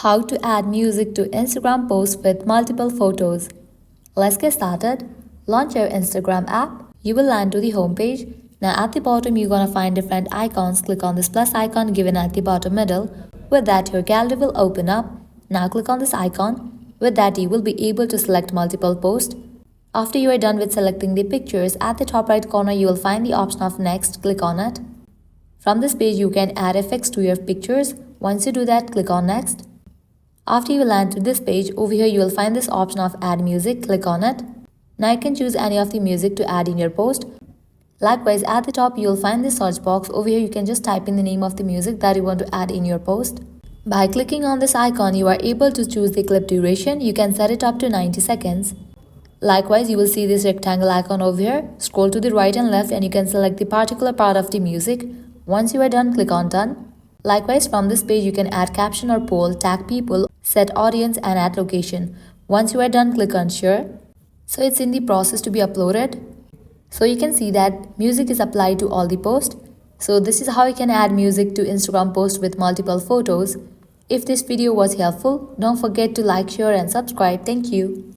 How to add music to Instagram posts with multiple photos. Let's get started. Launch your Instagram app. You will land to the home page. Now at the bottom you're gonna find different icons. Click on this plus icon given at the bottom middle. With that your gallery will open up. Now click on this icon. With that you will be able to select multiple posts. After you are done with selecting the pictures, at the top right corner you will find the option of next. Click on it. From this page you can add effects to your pictures. Once you do that, click on next. After you land to this page, over here you will find this option of add music. Click on it. Now you can choose any of the music to add in your post. Likewise, at the top you will find this search box. Over here you can just type in the name of the music that you want to add in your post. By clicking on this icon, you are able to choose the clip duration. You can set it up to 90 seconds. Likewise, you will see this rectangle icon over here. Scroll to the right and left and you can select the particular part of the music. Once you are done, click on done. Likewise, from this page you can add caption or poll, tag people, set audience and add location. Once you are done, click on share. So it's in the process to be uploaded. So you can see that music is applied to all the posts. So this is how you can add music to Instagram posts with multiple photos. If this video was helpful, don't forget to like, share and subscribe. Thank you.